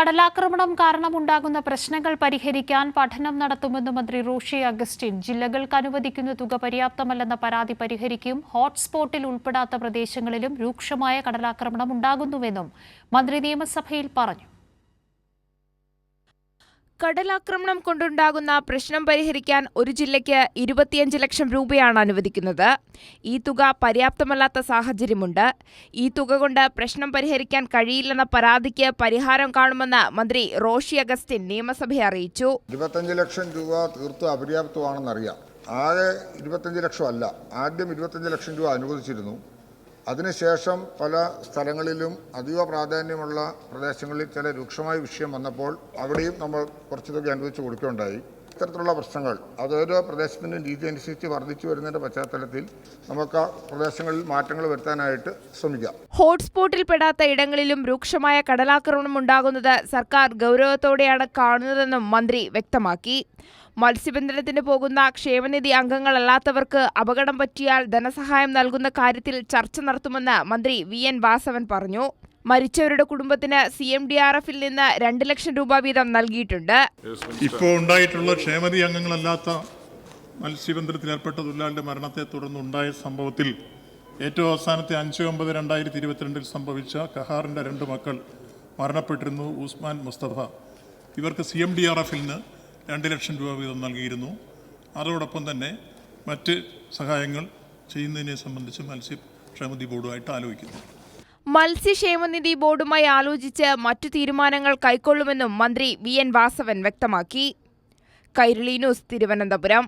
കടലാക്രമണം കാരണമുണ്ടാകുന്ന പ്രശ്നങ്ങൾ പരിഹരിക്കാൻ പഠനം നടത്തുമെന്ന് മന്ത്രി റോഷി അഗസ്റ്റിൻ. ജില്ലകൾക്ക് അനുവദിക്കുന്ന തുക പര്യാപ്തമല്ലെന്ന പരാതി പരിഹരിക്കും. ഹോട്ട്സ്പോട്ടിൽ ഉൾപ്പെടാത്ത പ്രദേശങ്ങളിലും രൂക്ഷമായ കടലാക്രമണം ഉണ്ടാകുന്നുവെന്നും മന്ത്രി നിയമസഭയിൽ പറഞ്ഞു. കടലാക്രമണം കൊണ്ടുണ്ടാകുന്ന പ്രശ്നം പരിഹരിക്കാൻ ഒരു ജില്ലയ്ക്ക് 25 ലക്ഷം രൂപയാണ് അനുവദിക്കുന്നത്. ഈ തുക പര്യാപ്തമല്ലാത്ത സാഹചര്യമുണ്ട്. ഈ തുക കൊണ്ട് പ്രശ്നം പരിഹരിക്കാൻ കഴിയില്ലെന്ന പരാതിക്ക് പരിഹാരം കാണുമെന്ന് മന്ത്രി റോഷി അഗസ്റ്റിൻ നിയമസഭയെ അറിയിച്ചു. 25 ലക്ഷം രൂപ തീർത്തും അപര്യാപ്തമാണെന്നറിയാം. ആകെ 25 ലക്ഷം അല്ല, ആദ്യം 25 ലക്ഷം രൂപ അനുവദിച്ചിരുന്നു. അതിനുശേഷം പല സ്ഥലങ്ങളിലും അതീവ പ്രാധാന്യമുള്ള പ്രദേശങ്ങളിൽ ചില രൂക്ഷമായ വിഷയം വന്നപ്പോൾ അവിടെയും നമ്മൾ കുറച്ച് തുക അനുവദിച്ച് കൊടുക്കുകയുണ്ടായി. ഇത്തരത്തിലുള്ള പ്രശ്നങ്ങൾ അതോരോ പ്രദേശത്തിൻ്റെ രീതി അനുസരിച്ച് വർദ്ധിച്ചു വരുന്നതിൻ്റെ പശ്ചാത്തലത്തിൽ നമുക്ക് ആ പ്രദേശങ്ങളിൽ മാറ്റങ്ങൾ വരുത്താനായിട്ട് ശ്രമിക്കാം. ഹോട്ട്സ്പോട്ടിൽ പെടാത്ത ഇടങ്ങളിലും രൂക്ഷമായ കടലാക്രമണം ഉണ്ടാകുന്നത് സർക്കാർ ഗൗരവത്തോടെയാണ് കാണുന്നതെന്നും മന്ത്രി വ്യക്തമാക്കി. മത്സ്യബന്ധനത്തിന് പോകുന്ന ക്ഷേമനിധി അംഗങ്ങളല്ലാത്തവർക്ക് അപകടം പറ്റിയാൽ ധനസഹായം നൽകുന്ന കാര്യത്തിൽ ചർച്ച നടത്തുമെന്ന് മന്ത്രി VN വാസവൻ പറഞ്ഞു. മരിച്ചവരുടെ കുടുംബത്തിന് CMDRF-ൽ നിന്ന് 2 ലക്ഷം രൂപ വീതം നൽകിയിട്ടുണ്ട്. ഇപ്പോൾ ഉണ്ടായിട്ടുള്ള ക്ഷേമനിധി അംഗങ്ങളല്ലാത്ത മത്സ്യബന്ധനത്തിൽ ഏർപ്പെട്ട തൊഴിലാളിയുടെ മരണത്തെ തുടർന്നുണ്ടായ സംഭവത്തിൽ ഏറ്റവും അവസാനത്തെ 5/9/2022 സംഭവിച്ച കഹാറിൻ്റെ 2 മക്കൾ മരണപ്പെട്ടിരുന്നു. ഉസ്മാൻ, മുസ്തഫ. ഇവർക്ക് CMDRF-ൽ നിന്ന് 2 ലക്ഷം രൂപ വീതം നൽകിയിരുന്നു. അതോടൊപ്പം തന്നെ മറ്റ് സഹായങ്ങൾ ചെയ്യുന്നതിനെ സംബന്ധിച്ച് മത്സ്യക്ഷേമനിധി ബോർഡുമായിട്ട് ആലോചിക്കുന്നു. മത്സ്യക്ഷേമനിധി ബോർഡുമായി ആലോചിച്ച് മറ്റു തീരുമാനങ്ങൾ കൈക്കൊള്ളുമെന്നും മന്ത്രി VN വാസവൻ വ്യക്തമാക്കി. കൈരളി ന്യൂസ്, തിരുവനന്തപുരം.